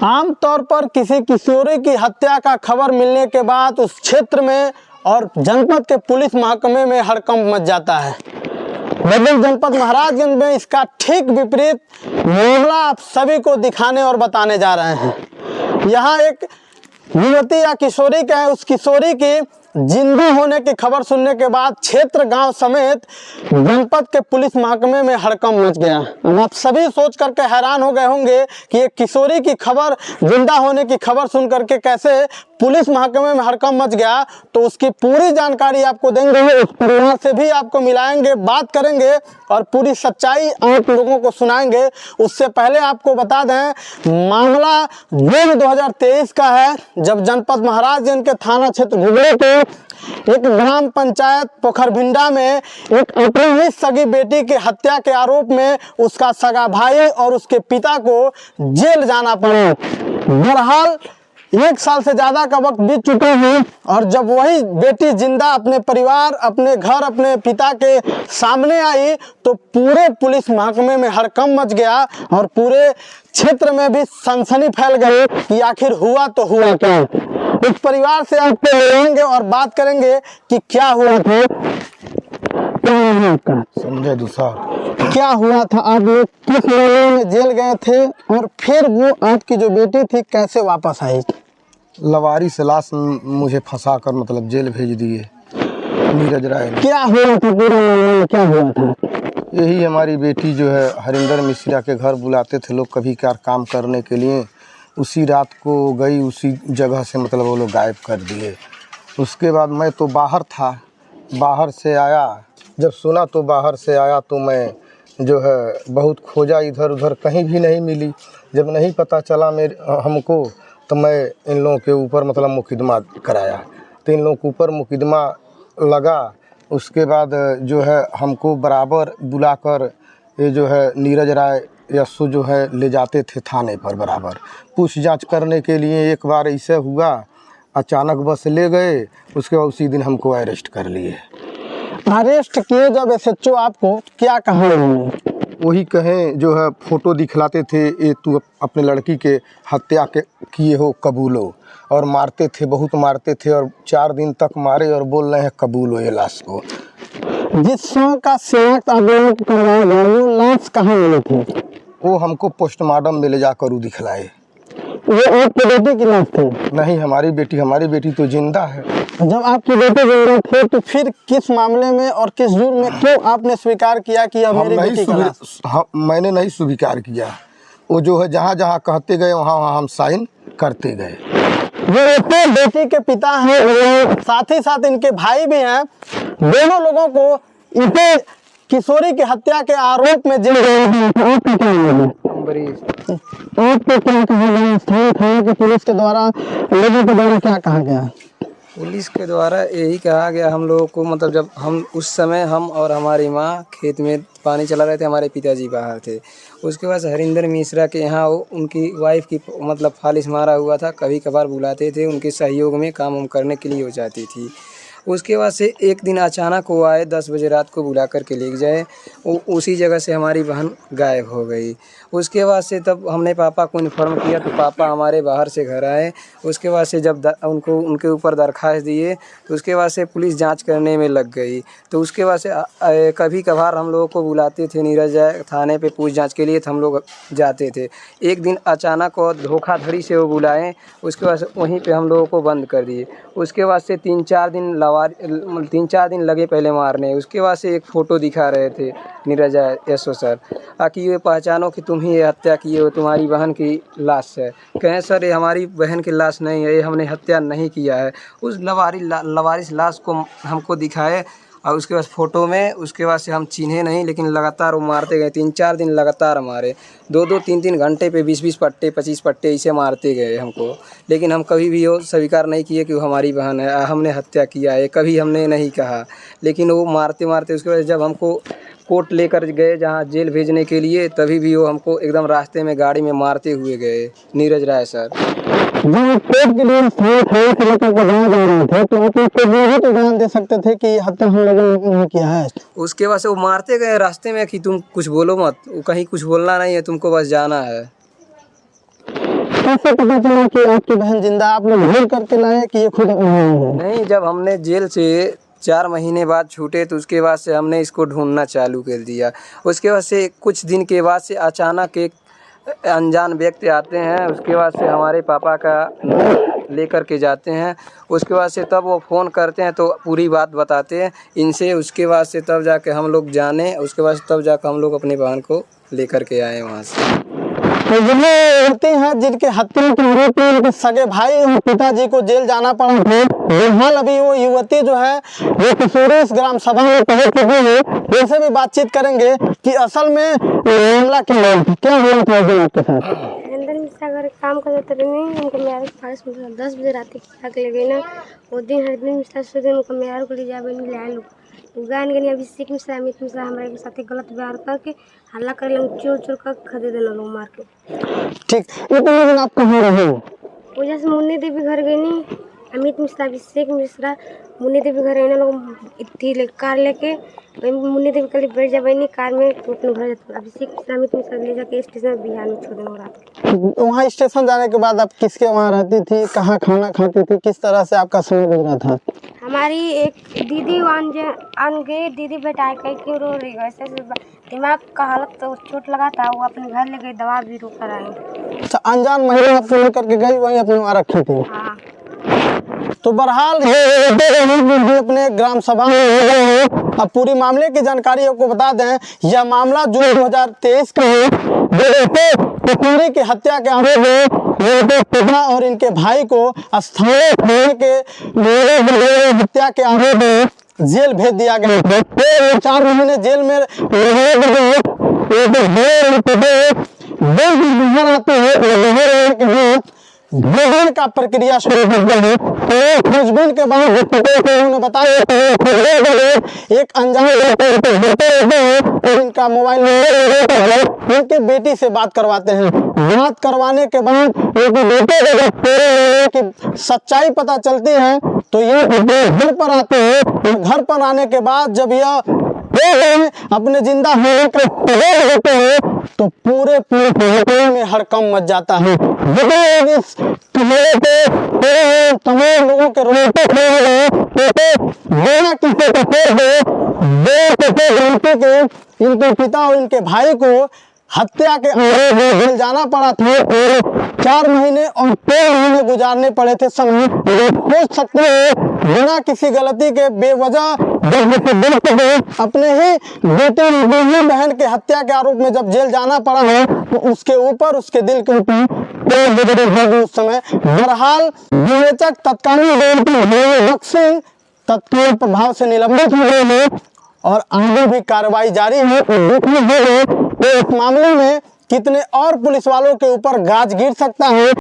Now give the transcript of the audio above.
आमतौर पर किसी किशोरी की हत्या का खबर मिलने के बाद उस क्षेत्र में और जनपद के पुलिस महकमे में हड़कंप मच जाता है। लेकिन जनपद महाराजगंज में इसका ठीक विपरीत मामला आप सभी को दिखाने और बताने जा रहे हैं। यहाँ एक युवती या किशोरी का है, उस किशोरी की जिंदा होने की खबर सुनने के बाद क्षेत्र गांव समेत जनपद के पुलिस महकमे में हड़कंप मच गया। आप सभी सोच करके हैरान हो गए होंगे कि एक किशोरी की खबर, जिंदा होने की खबर सुन करके कैसे पुलिस महकमे में हड़कंप मच गया। तो उसकी पूरी जानकारी आपको देंगे, उस परिवार से भी आपको मिलाएंगे, बात करेंगे और पूरी सच्चाई आप लोगों को सुनाएंगे। उससे पहले आपको बता दें, मामला जून 2023 का है, जब जनपद महाराजगंज के थाना क्षेत्र घुघरे के एक ग्राम पंचायत पोखरभिंडा में एक अपनी ही सगी बेटी की हत्या के आरोप में उसका सगा भाई और उसके पिता को जेल जाना पड़ा। बहरहाल 1 साल से ज़्यादा का वक्त बीत चुका है और जब वही बेटी जिंदा अपने परिवार, अपने घर, अपने पिता के सामने आई तो पूरे पुलिस महकमे में हड़कंप मच गया और पूरे क्षेत्र में भी सनसनी फैल गई कि आखिर हुआ तो हुआ क्या। इस परिवार से आपको मिलेंगे और बात करेंगे कि क्या हुआ था। क्या नाम है आपका? संजय दूसा। क्या हुआ था, आप लोग किस मामले में जेल गए थे और फिर वो आपकी जो बेटी थी कैसे वापस आई? लवारी से लाश मुझे फंसा कर मतलब जेल भेज दिए नीरज राय ने। क्या हुआ था, पूरा मामले में क्या हुआ था? यही हमारी बेटी जो है हरिंदर मिश्रा के घर बुलाते थे लोग कभी कभार काम करने के लिए, उसी रात को गई, उसी जगह से मतलब वो लोग गायब कर दिए। उसके बाद मैं तो बाहर था, बाहर से आया, जब सुना तो बाहर से आया तो मैं जो है बहुत खोजा, इधर उधर कहीं भी नहीं मिली। जब नहीं पता चला हमको तो मैं इन लोगों के ऊपर मतलब मुकदमा कराया, तो इन लोगों के ऊपर मुकदमा लगा। उसके बाद जो है हमको बराबर बुलाकर ये जो है नीरज राय यस्सु जो है ले जाते थे थाने पर बराबर पूछ जांच करने के लिए। एक बार ऐसे हुआ, अचानक बस ले गए, उसके बाद उसी दिन हमको अरेस्ट कर लिए। अरेस्ट किए जब एसएचओ आपको क्या कहा उन्होंने? वही कहें जो है फोटो दिखलाते थे, ये तू अपने लड़की के हत्या के किए हो कबूलो, और मारते थे, बहुत मारते थे और 4 दिन तक मारे और बोल रहे हैं कबूलो ये लाश को। जिस का सेवक आप लोगों को करवाया गया, वो लाश कहाँ मिले थे? वो हमको पोस्टमार्टम में ले जाकर दिखलाए। वो आपकी बेटी की लाश थी? नहीं, हमारी बेटी तो जिंदा है। जब आपकी बेटी जिंदा थे तो फिर किस मामले में और किस जुर्म में क्यों आपने स्वीकार किया कि अब मेरी बेटी का लाश? मैंने नहीं स्वीकार किया, वो जो है जहाँ जहाँ कहते गए वहाँ वहाँ हम साइन करते गए। जो बेटी के पिता हैं, साथ ही साथ इनके भाई भी हैं, दोनों लोगों को इसे किशोरी की हत्या के आरोप में जेल गए हैं। आपका क्या नाम है? आपको क्या कहा गया स्थानीय थाने की पुलिस के द्वारा, लोगों के द्वारा क्या कहा गया? पुलिस के द्वारा यही कहा गया हम लोगों को, मतलब जब हम उस समय हम और हमारी माँ खेत में पानी चला रहे थे, हमारे पिताजी बाहर थे। उसके बाद हरिंदर मिश्रा के यहाँ वो उनकी वाइफ की मतलब फालिश मारा हुआ था, कभी कभार बुलाते थे, उनके सहयोग में काम हम करने के लिए हो जाती थी। उसके बाद से एक दिन अचानक वो आए, 10 बजे रात को बुला कर के ले जाए, उसी जगह से हमारी बहन गायब हो गई। उसके बाद से तब हमने पापा को इन्फॉर्म किया तो पापा हमारे बाहर से घर आए। उसके बाद से जब उनके ऊपर दरख्वास्त दिए तो उसके बाद से पुलिस जांच करने में लग गई। तो उसके बाद से कभी कभार हम लोगों को बुलाते थे नीरज थाने पे पूछ जांच के लिए, तो हम लोग जाते थे। एक दिन अचानक और धोखाधड़ी से वो बुलाएँ, उसके बाद से वहीं पर हम लोगों को बंद कर दिए। उसके बाद से 3-4 दिन लगे पहले मारने। उसके बाद से एक फ़ोटो दिखा रहे थे नीरज यस्सु सर, ताकि ये पहचानो कि तुम ही ये हत्या किए हो, तुम्हारी बहन की लाश है। कहें सर ये हमारी बहन की लाश नहीं है, ये हमने हत्या नहीं किया है। उस लवारिस लाश को हमको दिखाए और उसके बाद फ़ोटो में, उसके बाद से हम चिन्हे नहीं, लेकिन लगातार वो मारते गए। 3-4 दिन लगातार मारे, 2-2 3-3 घंटे पे 20-20 पट्टे 25 पट्टे ऐसे मारते गए हमको। लेकिन हम कभी भी वो स्वीकार नहीं किए कि वो हमारी बहन है, हमने हत्या किया है, कभी हमने नहीं कहा। लेकिन वो मारते मारते उसके बाद जब हमको कोर्ट लेकर गए जहाँ जेल भेजने के लिए, तभी भी वो हमको एकदम रास्ते में गाड़ी में मारते हुए गए नीरज राय सर। जब कोर्ट के लिए थाने से लेकर के गाँव जा रहे थे तो आप उसको भी तो बयान दे सकते थे कि हत्या हम लोगों ने नहीं किया है। उसके बाद से वो मारते गए रास्ते में कि तुम कुछ बोलो मत, वो कहीं कुछ बोलना नहीं है, तुमको बस जाना है। कैसे पता चला कि आपकी बहन जिंदा? आप लोग ढूंढ करके लाए कि ये खुद है? नहीं, जब हमने जेल से 4 महीने बाद छूटे तो उसके बाद से हमने इसको ढूंढना चालू कर दिया। उसके बाद से कुछ दिन के बाद से अचानक एक अनजान व्यक्ति आते हैं, उसके बाद से हमारे पापा का लेकर के जाते हैं। उसके बाद से तब वो फ़ोन करते हैं तो पूरी बात बताते हैं इनसे। उसके बाद से तब जाके हम लोग जाने, उसके बाद तब जाकर हम लोग अपनी बहन को लेकर के आए वहाँ से। तो ये होते हैं जिनके हत्या के आरोप में उनके सगे भाई और पिताजी को जेल जाना पड़ा था। फिलहाल अभी वो युवती जो है वो किशोरी इस ग्राम सभा में पहुंच चुकी है। वैसे भी बातचीत करेंगे कि असल में मामला क्या हुआ था आपके साथ? हरिंदर मिश्रा घर काम करते रहे, उनको मेरे पास 10 बजे रात आग लगे ना। वो दिन हरिंदर मिश्रा से दिन उनको मेरे को ले जा बनी ले लोग गान गनी अभिषेक मिश्रा अमित मिश्रा हमारे साथ गलत व्यवहार करके हल्ला कर लगे, चोर चोर कर खरीद लोग मार के। ठीक, इतने दिन आप कहाँ रहे? वजह से मुन्नी देवी घर गई नहीं, अमित मिश्रा अभिषेक मिश्रा मुन्नी देवी घर गए लोग कार लेके मुन्नी देवी कल बैठ जा बनी कार में तो अपने घर जाते। अभिषेक मिश्रा अमित मिश्रा ले जाके स्टेशन बिहार में छोड़ देना रात। वहाँ स्टेशन जाने के बाद आप किसके वहाँ रहती थी, कहाँ खाना खाती थी, किस तरह से आपका समय गुजरा था? हमारी एक दीदी आन गई, दीदी बेटा क्यों रो रही है, ऐसे दिमाग का हालत तो चोट लगा था, वो अपने घर ले गई, दवा भी रोक कर आई। अच्छा, अनजान महिला आपको लेकर के गई, वहीं अपने वहाँ रखी थी? हाँ। तो बहरहाल अपने ग्राम सभा में अब पूरी मामले की जानकारी आपको बता दें। यह मामला जून 2023 का है। किशोरी की हत्या के आरोप में पिता और इनके भाई को स्थानीय थाने के हत्या के आरोप में जेल भेज दिया गया है। 4 महीने जेल में आते हैं भोजन का प्रक्रिया शुरू हो गया है। तो खोजबीन के बाद उन्होंने बताया एक अनजान और इनका मोबाइल नंबर उनके बेटी से बात करवाते हैं। बात करवाने के बाद की सच्चाई पता चलती है तो ये घर पर आते हैं। घर पर आने के बाद जब यह अपने जिंदा होने का होते हैं तो पूरे में हड़कंप मच जाता है। तमाम लोगों के रोते इनके पिता और इनके भाई को हत्या के आरोप में जेल जाना पड़ा था और 4 महीने और 3 महीने गुजारने पड़े थे समय। सोच सकते हैं बिना किसी गलती के बेवजह अपने ही बेटे बहन के हत्या के आरोप में जब जेल जाना पड़ा है तो उसके ऊपर उसके दिल के ऊपर उस समय। बहरहाल विवेचक तत्कालीन सिंह तत्काल प्रभाव से निलंबित हो गए हैं और आगे भी कार्रवाई जारी है। तो इस मामले में कितने और पुलिस वालों के ऊपर गाज गिर सकता है।